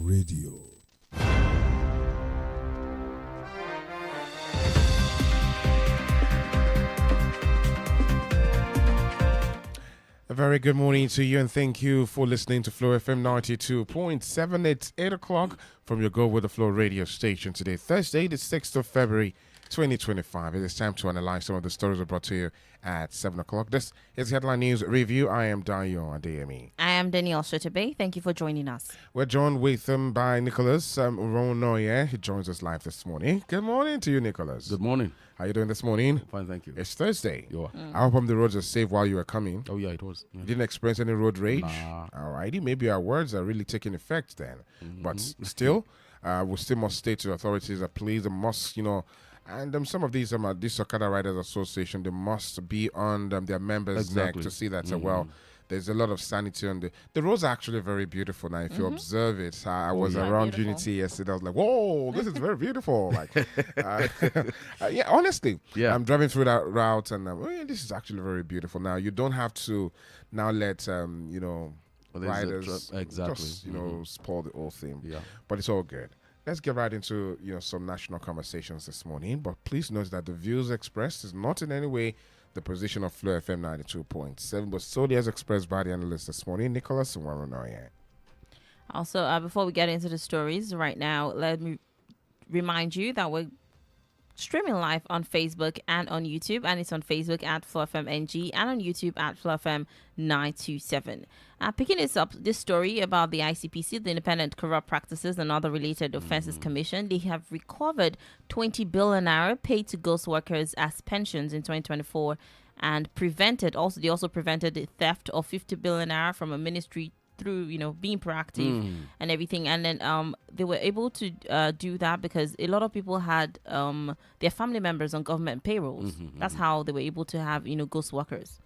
Radio. A very good morning to you and thank you for listening to Flow FM 92.7. It's 8 o'clock from your Go With The Flow radio station today, Thursday, the 6th of February, 2025. It is time to analyze some of the stories we brought to you at 7 o'clock. This is Headline News Review. I am Adeyemi. I am Danielle Shitta-Bey. Thank you for joining us. We're joined with by Nicholas Ronoye. He joins us live this morning. Good morning to you, Nicholas. Good morning. How you doing this morning? Fine, thank you. It's Thursday. You are. I hope the roads are safe while you were coming. Oh, yeah, it was. Yeah. You didn't experience any road rage? Nah. Alrighty, maybe our words are really taking effect then. But still, we still must state to authorities that please, they must, and some of these Okada Riders Association, they must be on their members' neck to see that, well, there's a lot of sanity on the roads are actually very beautiful now. If you observe it, I was around beautiful. Unity yesterday. I was like, whoa, this is very beautiful. Like, yeah, honestly, Yeah. I'm driving through that route and this is actually very beautiful. Now, you don't have to now let, riders just, spoil the whole thing. Yeah. But it's all good. Let's get right into some national conversations this morning. But please note that the views expressed is not in any way the position of Flow FM 92.7, but solely as expressed by the analyst this morning, Nicholas Nwaronoye. Also, before we get into the stories right now, let me remind you that we're streaming live on Facebook and on YouTube, and it's on Facebook at FlowFMNG and on YouTube at FlowFM927. Picking this story about the ICPC, the Independent Corrupt Practices and Other Related Offences Commission, they have recovered 20 billion naira paid to ghost workers as pensions in 2024 and they also prevented the theft of 50 billion naira from a ministry through being proactive and everything. And then they were able to do that because a lot of people had their family members on government payrolls. That's how they were able to have ghost workers.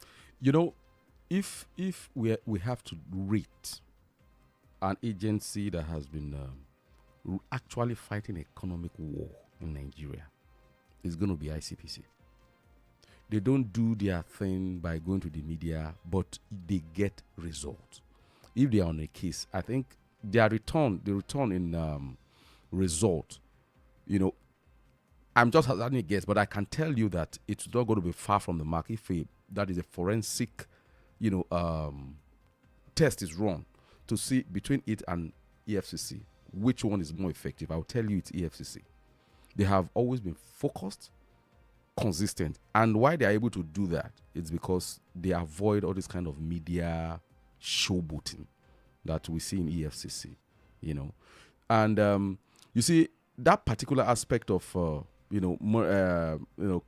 If we have to rate an agency that has been actually fighting economic war in Nigeria, it's going to be ICPC. They don't do their thing by going to the media, but they get results. If they are on a case, I think the return in result, I'm just hazarding a guess, but I can tell you that it's not going to be far from the mark if that is a forensic, test is run to see between it and EFCC which one is more effective. I'll tell you it's EFCC. They have always been focused, consistent, and why they are able to do that, it's because they avoid all this kind of media showboating that we see in EFCC, and you see that particular aspect of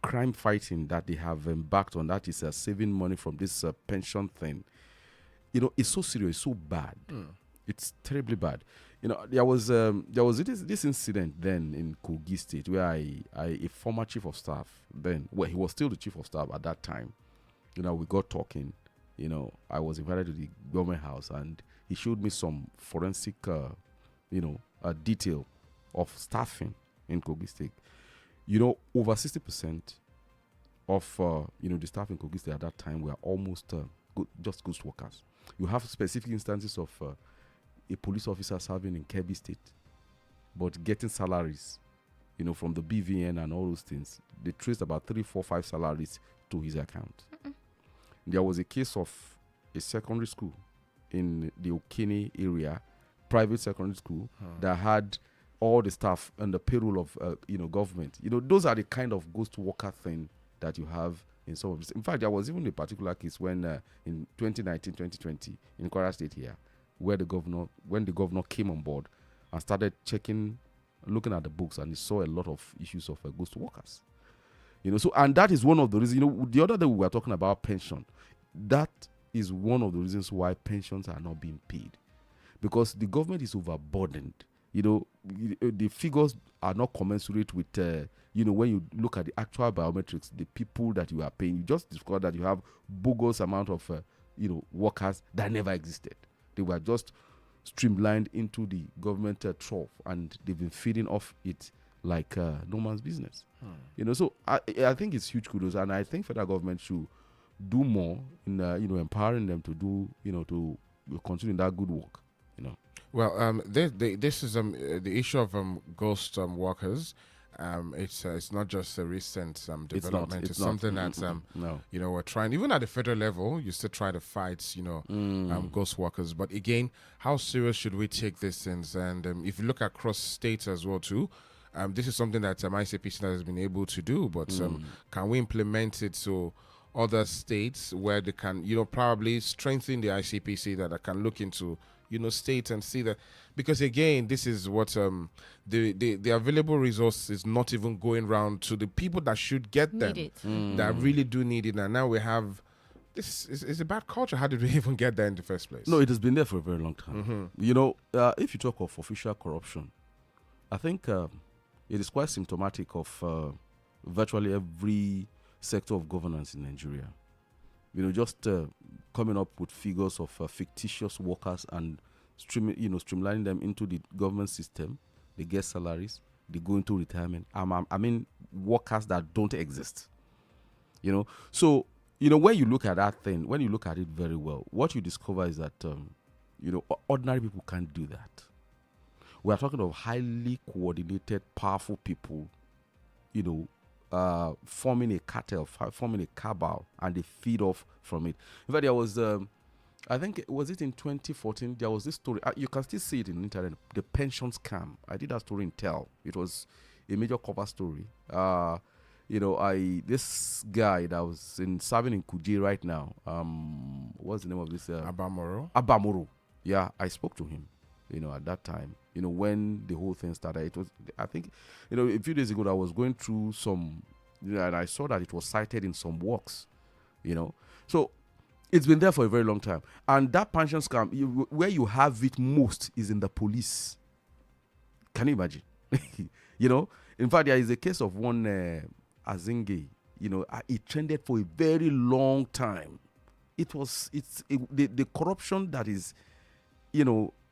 crime fighting that they have embarked on, that is saving money from this pension thing. It's so serious, it's so bad. It's terribly bad. There was this incident then in Kogi State where a former chief of staff then, he was still the chief of staff at that time. We got talking. I was invited to the government house and he showed me some forensic, detail of staffing in Kogi State. Over 60% of, the staff in Kogi State at that time were almost just ghost workers. You have specific instances of a police officer serving in Kebbi State, but getting salaries, from the BVN and all those things. They traced about 3, 4, 5 salaries to his account. There was a case of a secondary school in the Okene area, private secondary school, that had all the staff on the payroll of, government. Those are the kind of ghost worker thing that you have in some of this. In fact, there was even a particular case when in 2019, 2020, in Kwara State here, when the governor came on board and started looking at the books, and he saw a lot of issues of ghost workers. And that is one of the reasons, the other day we were talking about pension. That is one of the reasons why pensions are not being paid. Because the government is overburdened. The figures are not commensurate with, when you look at the actual biometrics, the people that you are paying, you just discover that you have bogus amount of, workers that never existed. They were just streamlined into the government trough, and they've been feeding off it like no man's business. So I think it's huge kudos, and I think federal government should do more in empowering them to do to continue that good work. Well, this is the issue of ghost workers. It's not just a recent development. It's something that's No. we're trying, even at the federal level. You still try to fight ghost workers. But again, how serious should we take these things? And if you look across states as well too. This is something that ICPC has been able to do, but can we implement it so other states where they can, probably strengthen the ICPC that can look into, states and see that, because again, this is what the available resource is not even going around to the people that should get them, that really do need it, and now we have. This is a bad culture. How did we even get there in the first place? No, it has been there for a very long time. If you talk of official corruption, I think it is quite symptomatic of virtually every sector of governance in Nigeria. Just coming up with figures of fictitious workers and streamlining them into the government system. They get salaries. They go into retirement. I mean, workers that don't exist. So when you look at that thing, when you look at it very well, what you discover is that ordinary people can't do that. We are talking of highly coordinated, powerful people, forming a cartel, forming a cabal, and they feed off from it. In fact, there was, I think, was it in 2014? There was this story. You can still see it in the internet. The pension scam. I did that story in Tell. It was a major cover story. This guy that was serving in Kuje right now. What's the name of this? Abamoro. Yeah, I spoke to him. At that time, when the whole thing started, it was, I think, a few days ago, I was going through some, and I saw that it was cited in some works, So it's been there for a very long time. And that pension scam, where you have it most is in the police. Can you imagine? In fact, there is a case of one Azinge, it trended for a very long time. The corruption that is,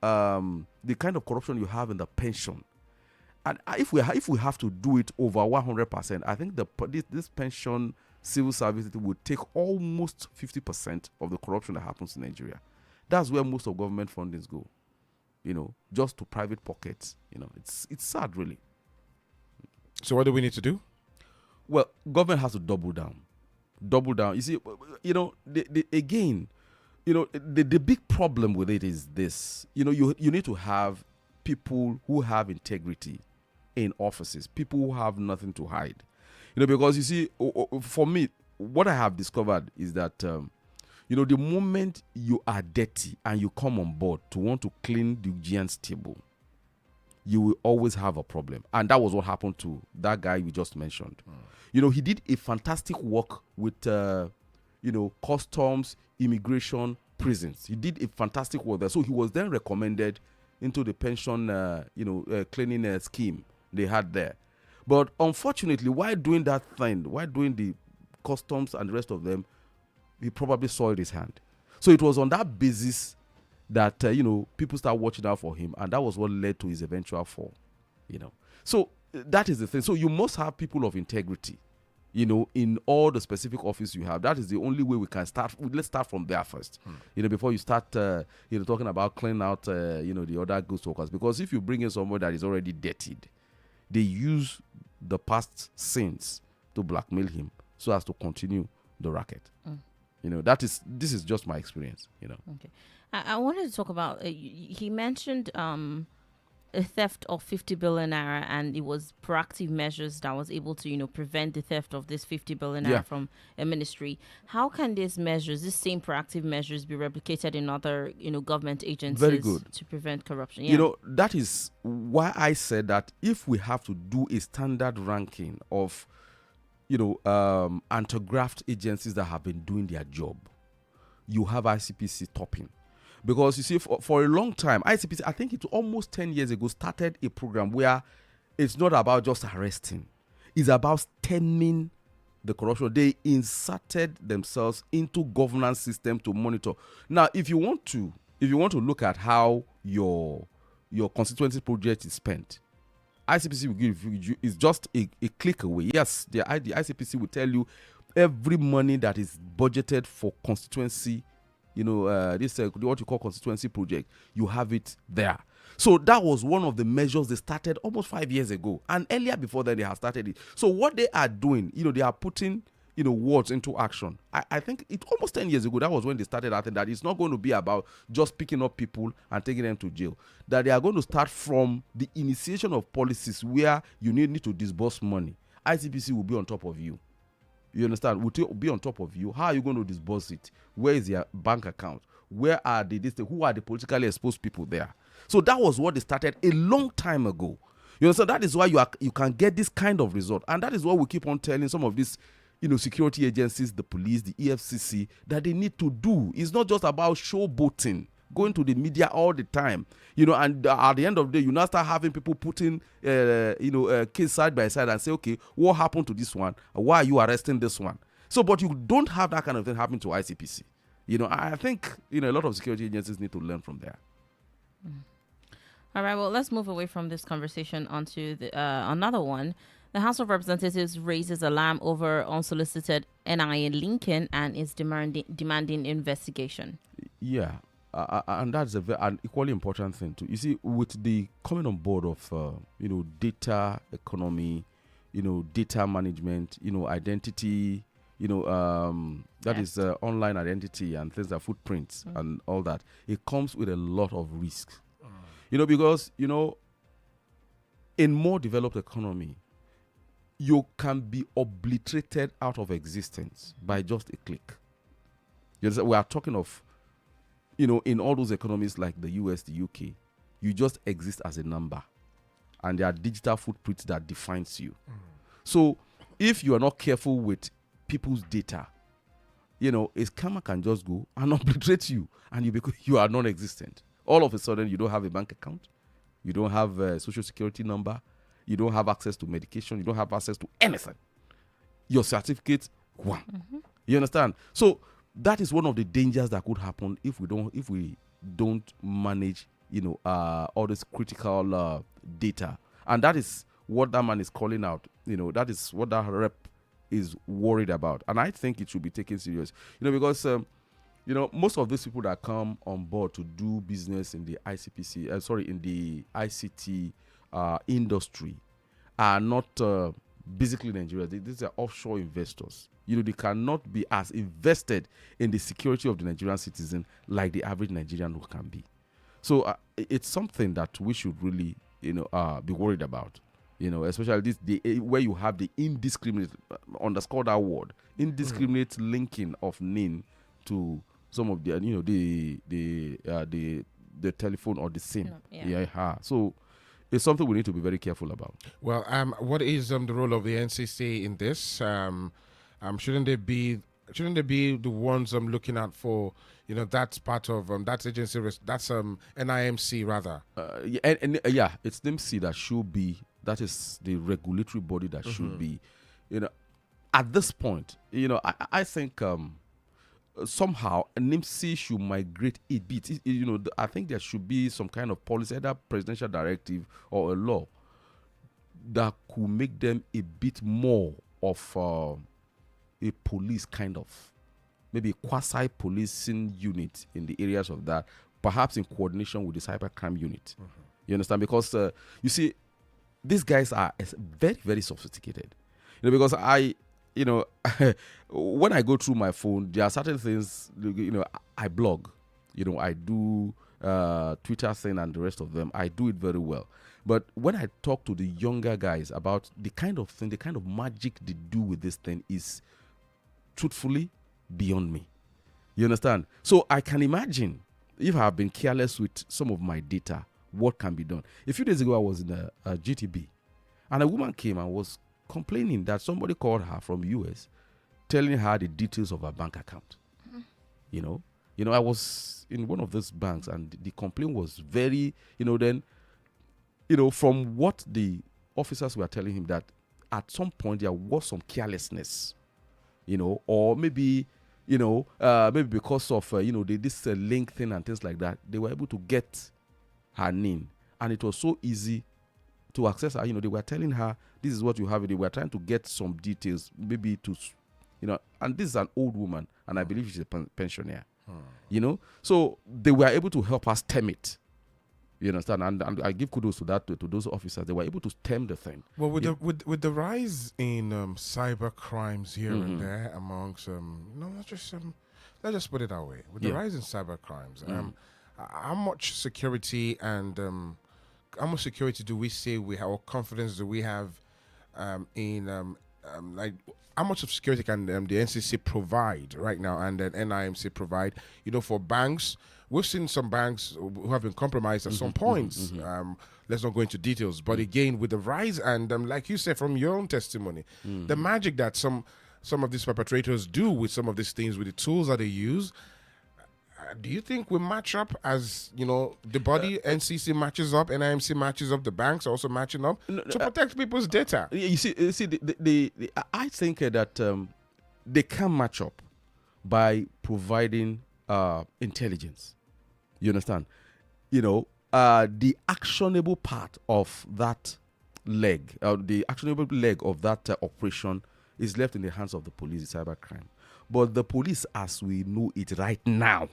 the kind of corruption you have in the pension, and if we have to do it over 100%, I think this pension civil service would take almost 50% of the corruption that happens in Nigeria. That's where most of government fundings go, just to private pockets. It's sad, really. So what do we need to do? Well, government has to double down. You see, the big problem with it is this. You need to have people who have integrity in offices, people who have nothing to hide. Because you see, for me, what I have discovered is that, the moment you are dirty and you come on board to want to clean the giant's table, you will always have a problem. And that was what happened to that guy we just mentioned. He did a fantastic work with, customs, immigration, prisons. He did a fantastic work there. So he was then recommended into the pension, cleaning scheme they had there. But unfortunately, while doing that thing, while doing the customs and the rest of them, he probably soiled his hand. So it was on that basis that, people start watching out for him. And that was what led to his eventual fall, So that is the thing. So you must have people of integrity, in all the specific office you have. That is the only way we can start. Let's start from there first, before you start, talking about cleaning out, the other ghost workers. Because if you bring in someone that is already dirtied, they use the past sins to blackmail him so as to continue the racket. This is just my experience, Okay. I wanted to talk about, he mentioned a theft of 50 billion naira, and it was proactive measures that was able to, prevent the theft of this 50 billion naira from a ministry. How can these same proactive measures be replicated in other, government agencies? Very good. To prevent corruption? Yeah. That is why I said that if we have to do a standard ranking of, anti-graft agencies that have been doing their job, you have ICPC topping. Because you see, for a long time, ICPC, I think it's almost 10 years ago, started a program where it's not about just arresting. It's about stemming the corruption. They inserted themselves into governance system to monitor. Now, if you want to look at how your constituency project is spent, ICPC will give you, it's just a click away. Yes, the ICPC will tell you every money that is budgeted for constituency, this what you call constituency project, you have it there. So that was one of the measures they started almost 5 years ago, and earlier before that they have started it. So what they are doing, they are putting words into action. I think it almost 10 years ago, that was when they started acting, that it's not going to be about just picking up people and taking them to jail. That they are going to start from the initiation of policies where you need to disburse money. ICPC will be on top of you. You understand? Will be on top of you. How are you going to disburse it? Where is your bank account? Where are who are the politically exposed people there? So that was what they started a long time ago. So that is why you can get this kind of result. And that is what we keep on telling some of these security agencies, the police, the EFCC, that they need to do. It's not just about showboating, going to the media all the time, and at the end of the day, you now start having people putting, case side by side and say, okay, what happened to this one? Why are you arresting this one? So, but you don't have that kind of thing happen to ICPC. I think, a lot of security agencies need to learn from there. All right, well, let's move away from this conversation onto another one. The House of Representatives raises alarm over unsolicited NIA linking and is demanding investigation. Yeah, and that's an equally important thing too. You see, with the coming on board of data economy, data management, identity, that is online identity and things like footprints and all that. It comes with a lot of risks, because in more developed economy, you can be obliterated out of existence by just a click. We are talking of, in all those economies like the US, the UK, you just exist as a number. And there are digital footprints that defines you. So if you are not careful with people's data, a scammer can just go and obliterate you, and you are non-existent. All of a sudden, you don't have a bank account. You don't have a social security number. You don't have access to medication. You don't have access to anything. Your certificate, one. You understand? So that is one of the dangers that could happen if we don't manage, all this critical data. And that is what that man is calling out. That is what that rep is worried about. And I think it should be taken serious. Because most of these people that come on board to do business in the in the ICT industry are not basically Nigerians. These are offshore investors. They cannot be as invested in the security of the Nigerian citizen like the average Nigerian who can be. So it's something that we should really, be worried about. Especially this where you have the indiscriminate, underscore that word, indiscriminate linking of NIN to some of the, the telephone or the SIM. So it's something we need to be very careful about. Well, what is the role of the NCC in this? Shouldn't they be the ones looking out for, that's part of that agency, that's NIMC rather. It's NIMC that should be. That is the regulatory body that should be, at this point, I think somehow NIMC should migrate a bit. I think there should be some kind of policy, either presidential directive or a law that could make them a bit more of a police kind of, maybe a quasi-policing unit in the areas of that, perhaps in coordination with the cybercrime unit. You understand? Because you see, these guys are very, very sophisticated. Because when I go through my phone, there are certain things, I blog, I do Twitter thing and the rest of them. I do it very well. But when I talk to the younger guys about the kind of thing, the kind of magic they do with this thing is truthfully beyond me. You understand? So I can imagine if I have been careless with some of my data, what can be done. A few days ago, I was in a GTB, and a woman came and was complaining that somebody called her from US, telling her the details of her bank account. I was in one of those banks, and the complaint was very, from what the officers were telling him, that at some point there was some carelessness, or maybe, maybe because of, this link thing and things like that, they were able to get her NIN, and it was so easy to access her. They were telling her, this is what you have. They were trying to get some details, maybe to, and this is an old woman, and I believe she's a pensioner. You know, so they were able to help us stem it. You understand? And I give kudos to that to those officers. They were able to stem the thing. Well, with the rise in cyber crimes here and there amongst let's just put it that way. With the rise in cyber crimes, how much security and how much security do we say we have, or confidence do we have in like how much of security can the NCC provide right now and then NIMC provide? You know, for banks. We've seen some banks who have been compromised at some points. Let's not go into details. But again, with the rise and like you said from your own testimony, the magic that some of these perpetrators do with some of these things, with the tools that they use, do you think we match up as, you know, the body, NCC matches up, NIMC matches up, the banks are also matching up to protect people's data? You see, I think that they can match up by providing intelligence. You understand? You know, the actionable part of that leg, the actionable leg of that operation is left in the hands of the police, cybercrime. But the police, as we know it right now,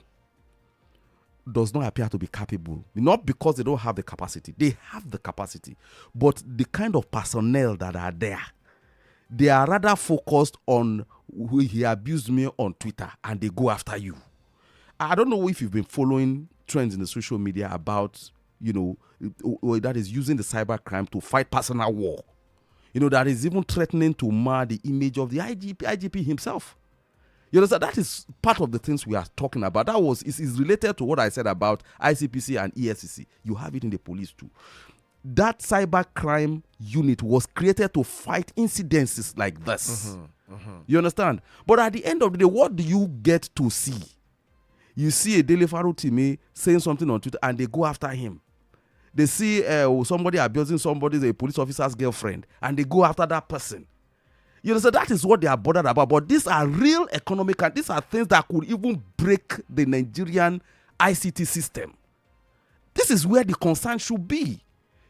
does not appear to be capable. Not because they don't have the capacity. They have the capacity. But the kind of personnel that are there, they are rather focused on who he abused me on Twitter and they go after you. I don't know if you've been following trends in the social media about, you know, that is using the cybercrime to fight personal war. You know, that is even threatening to mar the image of the IGP himself. You know, so that is part of the things we are talking about. That is related to what I said about ICPC and EFCC. You have it in the police too. That cybercrime unit was created to fight incidences like this. You understand? But at the end of the day, what do you get to see? You see a Daily Faro Time saying something on Twitter and they go after him. They see somebody abusing somebody, a police officer's girlfriend, and they go after that person. You know, so that is what they are bothered about. But these are real economic, and these are things that could even break the Nigerian ICT system. This is where the concern should be.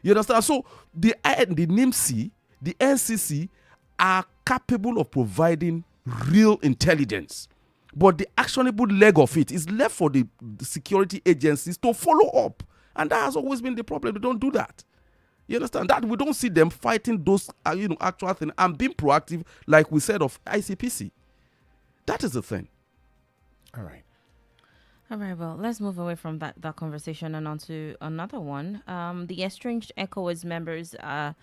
You understand? So the NIMC, the NCC are capable of providing real intelligence. But the actionable leg of it is left for the security agencies to follow up. And that has always been the problem. They don't do that. You understand? That we don't see them fighting those actual things and being proactive, like we said of ICPC. That is the thing. All right. All right, well, let's move away from that conversation and on to another one. The estranged ECOWAS members are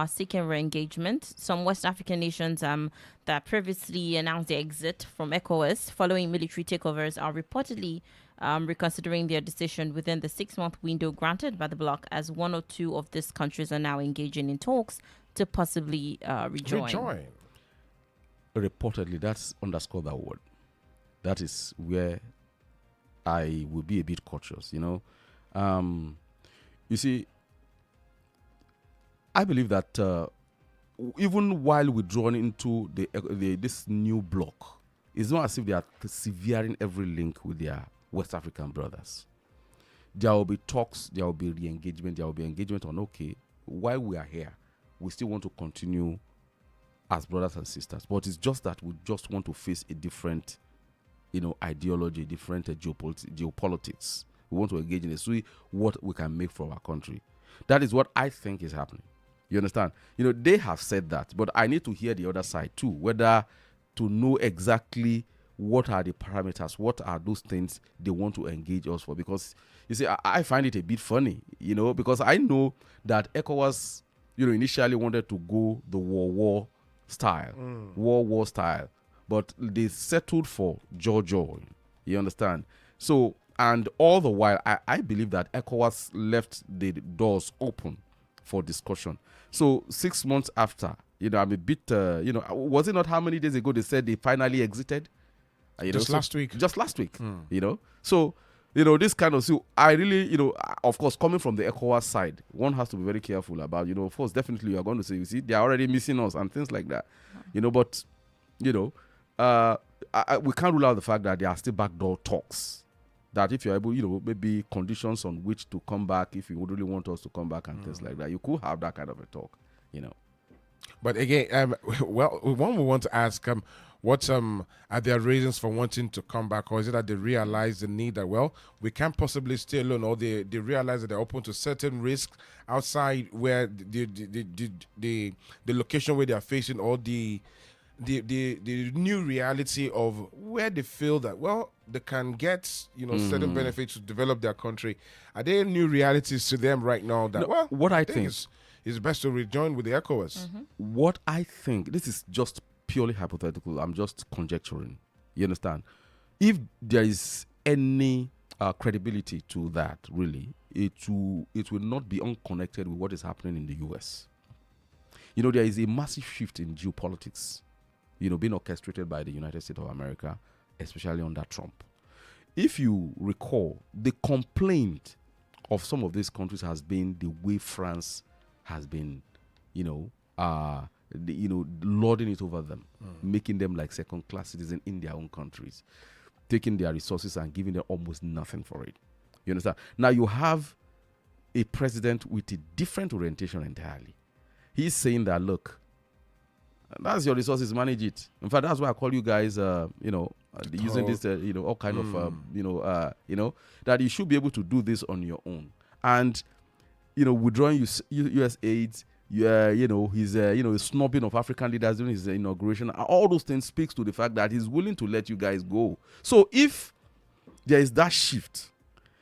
seeking re-engagement. Some West African nations that previously announced their exit from ECOWAS following military takeovers are reportedly reconsidering their decision within the 6-month window granted by the bloc, as one or two of these countries are now engaging in talks to possibly rejoin. Reportedly, that's underscore that word. That is where I will be a bit cautious, you know. You see, I believe that even while withdrawing into this new bloc, it's not as if they are severing every link with their West African brothers. There will be talks, there will be re-engagement, there will be engagement on, okay, while we are here, we still want to continue as brothers and sisters. But it's just that we just want to face a different ideology, different geopolitics. We want to engage in see what we can make for our country. That is what I think is happening. You understand? They have said that, but I need to hear the other side too, whether to know exactly what are the parameters, what are those things they want to engage us for. Because, you see, I find it a bit funny, because I know that ECOWAS, initially wanted to go the war style, war style. But they settled for Jojo. You understand? So, and all the while, I believe that ECOWAS left the doors open for discussion. So 6 months after, I'm a bit, was it not how many days ago they said they finally exited? Last week. Just last week, So, this kind of, so I really, of course, coming from the ECOWAS side, one has to be very careful about, of course, definitely you are going to say, you see, they are already missing us and things like that. But, we can't rule out the fact that there are still backdoor talks. That if you're able, maybe conditions on which to come back, if you would really want us to come back and things like that, you could have that kind of a talk, But again, one we want to ask, What are their reasons for wanting to come back, or is it that they realize the need that, well, we can't possibly stay alone, or they realize that they're open to certain risks outside where the location where they are facing, or the new reality of where they feel that, well, they can get certain benefits to develop their country. Are there new realities to them right now that, No, well, what I think is best to rejoin with the ECOWAS? What I think, this is just purely hypothetical. I'm just conjecturing. You understand? If there is any credibility to that, really, it will not be unconnected with what is happening in the US. There is a massive shift in geopolitics, being orchestrated by the United States of America, especially under Trump. If you recall, the complaint of some of these countries has been the way France has been, lording it over them, making them like second-class citizens in their own countries, taking their resources and giving them almost nothing for it. You understand? Now you have a president with a different orientation entirely. He's saying that, look, that's your resources, manage it. In fact, that's why I call you guys, using this, all kind of, that you should be able to do this on your own. And, withdrawing U.S. aids, his snubbing of African leaders during his inauguration, all those things speaks to the fact that he's willing to let you guys go. So if there is that shift,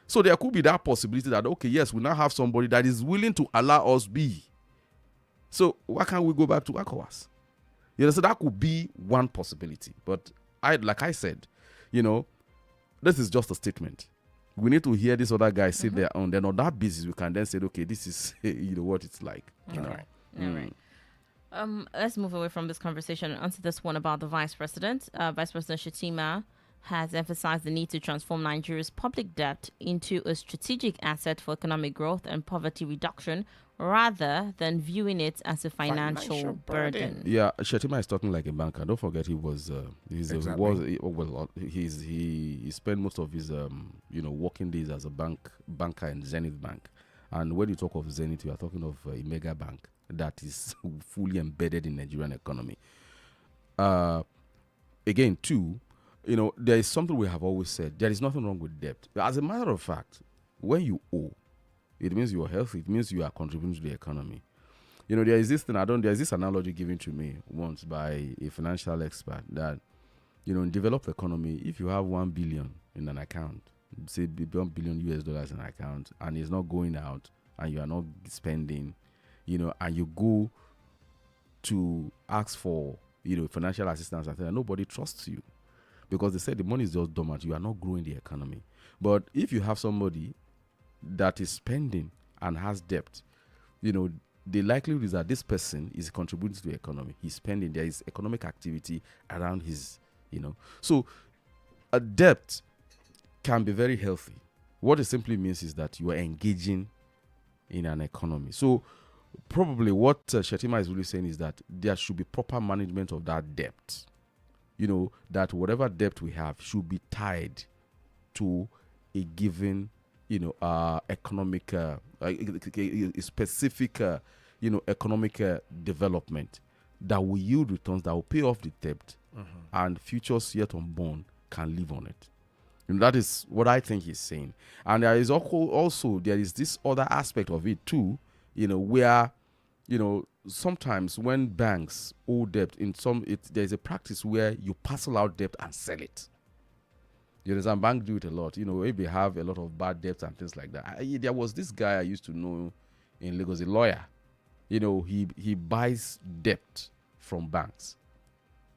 so there could be that possibility that, okay, yes, we now have somebody that is willing to allow us be. So why can't we go back to ECOWAS? So that could be one possibility. But like I said, this is just a statement. We need to hear this other guy say their own. Then on that basis, we can then say, okay, this is what it's like. All right. Let's move away from this conversation and onto this one about the vice president. Vice President Shitta-Bey has emphasized the need to transform Nigeria's public debt into a strategic asset for economic growth and poverty reduction, rather than viewing it as a financial burden. Yeah, Shitta-Bey is talking like a banker. Don't forget he spent most of his working days as a banker in Zenith Bank. And when you talk of Zenith, you are talking of a mega bank that is fully embedded in Nigerian economy. Again, too, there is something we have always said. There is nothing wrong with debt. As a matter of fact, when you owe, it means you are healthy. It means you are contributing to the economy. There is this thing, there's this analogy given to me once by a financial expert that, in developed economy, if you have 1 billion in an account, say $1 billion US in an account, and it's not going out, and you are not spending, and you go to ask for, financial assistance, and nobody trusts you because they said the money is just dormant. You are not growing the economy. But if you have somebody that is spending and has debt, the likelihood is that this person is contributing to the economy. He's spending. There is economic activity around his, So a debt can be very healthy. What it simply means is that you are engaging in an economy. So probably what Shitta-Bey is really saying is that there should be proper management of that debt. That whatever debt we have should be tied to a given economic, a specific, economic development that will yield returns, that will pay off the debt, and futures yet unborn can live on it. That is what I think he's saying. And there is also there is this other aspect of it too, where, sometimes when banks owe debt, there's a practice where you parcel out debt and sell it. Some banks do it a lot. If they have a lot of bad debts and things like that. There was this guy I used to know in Lagos, a lawyer. He buys debt from banks.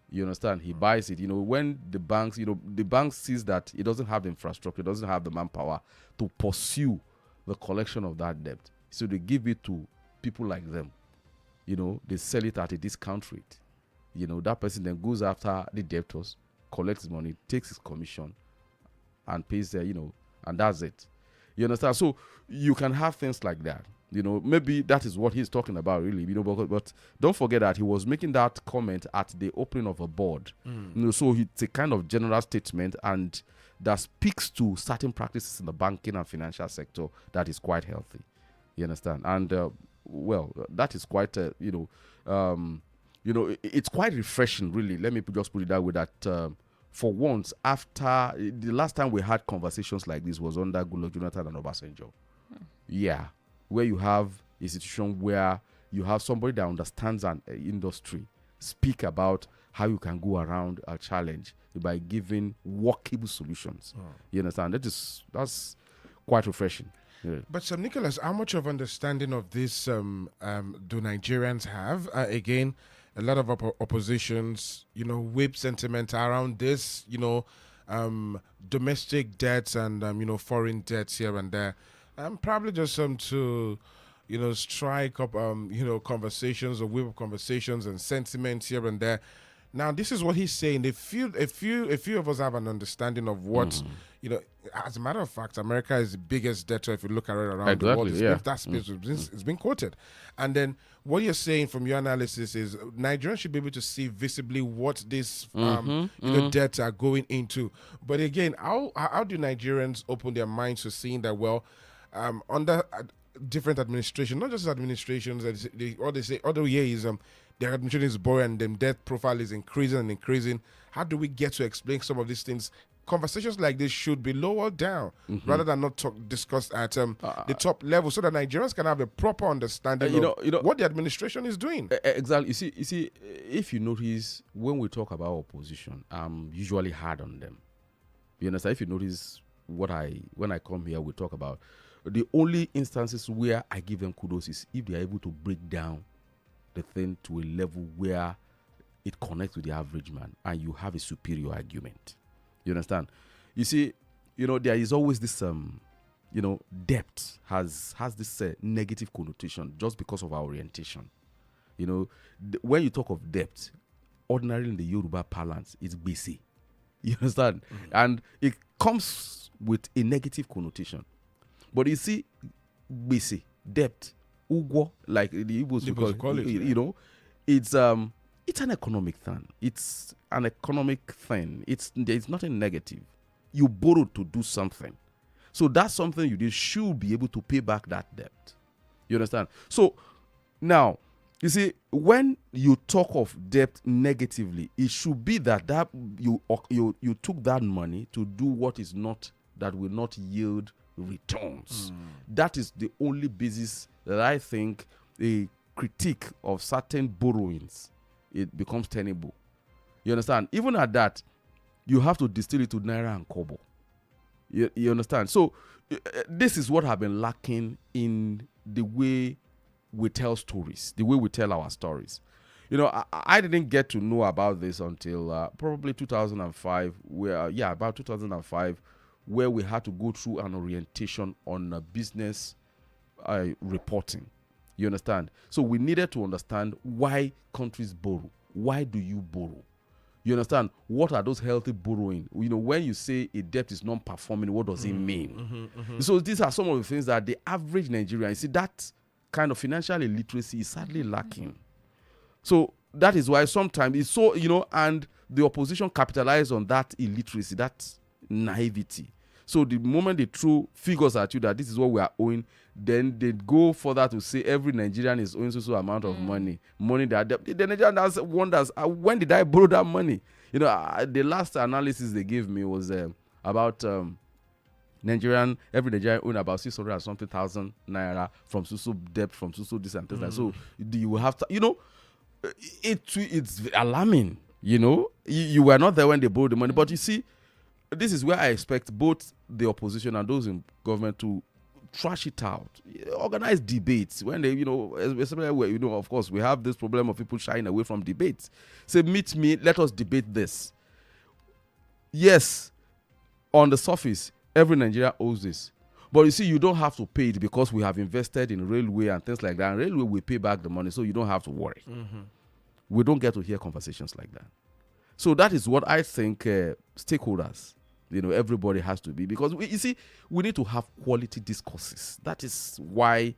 You understand? He buys it. When the bank sees that it doesn't have the infrastructure, doesn't have the manpower to pursue the collection of that debt. So they give it to people like them. They sell it at a discount rate. That person then goes after the debtors, collects his money, takes his commission, and pays their, and that's it. You understand? So you can have things like that. Maybe that is what he's talking about, really. But don't forget that he was making that comment at the opening of a board. So it's a kind of general statement, and that speaks to certain practices in the banking and financial sector that is quite healthy. You understand? And that is quite, it's quite refreshing, really. Let me just put it that way, that for once, after the last time we had conversations like this was under Goodluck Jonathan and Obasanjo. Yeah, where you have a situation where you have somebody that understands an industry speak about how you can go around a challenge by giving workable solutions. You understand? That's quite refreshing. Yeah. But Nicholas, how much of understanding of this do Nigerians have? Again, a lot of oppositions, whip sentiment around this, domestic debts and foreign debts here and there. Probably just to, strike up, conversations or whip up conversations and sentiments here and there. Now, this is what he's saying. A few of us have an understanding of what, as a matter of fact, America is the biggest debtor if you look at it around the world. It's been quoted. And then what you're saying from your analysis is Nigerians should be able to see visibly what this debts are going into. But again, how do Nigerians open their minds to seeing that, well, under different administrations, not just administrations, all they say, although their administration is boring and the debt profile is increasing and increasing. How do we get to explain some of these things? Conversations like this should be lowered down rather than not discussed at the top level, so that Nigerians can have a proper understanding of what the administration is doing. Exactly. You see, if you notice, when we talk about opposition, I'm usually hard on them. You understand? If you notice when I come here, we talk about the only instances where I give them kudos is if they are able to break down the thing to a level where it connects with the average man and you have a superior argument. You understand? You see, there is always this, debt has this negative connotation just because of our orientation. When you talk of debt, ordinarily in the Yoruba parlance, it's gbese. You understand? And it comes with a negative connotation. But you see, gbese, debt, ugwo, like the Igbos call it, it's an economic thing. It's an economic thing. There's nothing negative. You borrowed to do something. So that's something you did should be able to pay back that debt. You understand? So now, you see, when you talk of debt negatively, it should be that you took that money to do what is not, that will not yield returns. That is the only basis that I think a critique of certain borrowings, it becomes tenable. You understand? Even at that, you have to distill it to naira and kobo. You understand? So this is what have been lacking in the way we tell stories, the way we tell our stories. I didn't get to know about this until probably 2005, about 2005, where we had to go through an orientation on business reporting. You understand? So we needed to understand why countries borrow. Why do you borrow? You understand? What are those healthy borrowing? When you say a debt is non-performing, what does it mean? So these are some of the things that the average Nigerian, you see, that kind of financial illiteracy is sadly lacking. So that is why sometimes it's so, and the opposition capitalize on that illiteracy, that naivety. So the moment they throw figures at you that this is what we are owing, then they go further to say every Nigerian is owing so amount of money that the Nigerian wonders, when did I borrow that money? The last analysis they gave me was about every Nigerian own about 600 or something thousand naira from Susu debt, from Susu this and things like that. So you will have to, it's alarming. You were not there when they borrowed the money, but you see, this is where I expect both the opposition and those in government to trash it out, organize debates when they, especially where, of course, we have this problem of people shying away from debates. Say, meet me, let us debate this. Yes, on the surface, every Nigerian owes this. But you see, you don't have to pay it because we have invested in railway and things like that. And railway will pay back the money, so you don't have to worry. We don't get to hear conversations like that. So that is what I think stakeholders, everybody has to be. Because, we need to have quality discourses. That is why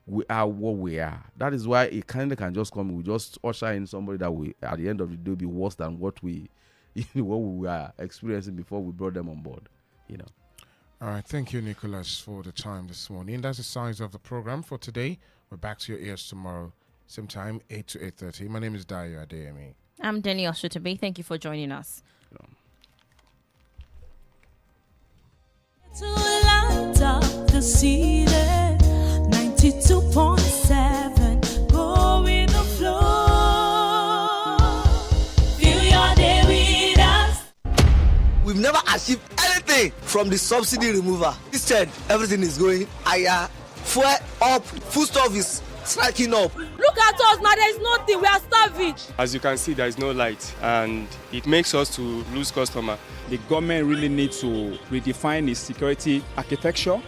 we are what we are. That is why it kind of can just come. We just usher in somebody that will, at the end of the day, be worse than what we were experiencing before we brought them on board. All right. Thank you, Nicholas, for the time this morning. That's the size of the program for today. We're back to your ears tomorrow. Same time, 8 to 8:30. My name is Adeyemi. I'm Danielle Shitta-Bey. Thank you for joining us. To light up the city, 92.7, go with the flow. Feel your day with us. We've never achieved anything from the subsidy remover. Instead, everything is going higher, fuel up, food stuff is striking up. Look at us now, there is nothing, we are starving. As you can see, there is no light, and it makes us to lose customer. The government really needs to redefine its security architecture.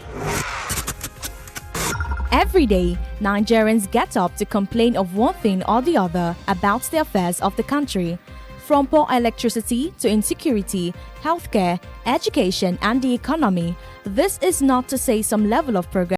Every day, Nigerians get up to complain of one thing or the other about the affairs of the country. From poor electricity to insecurity, healthcare, education, and the economy, this is not to say some level of progress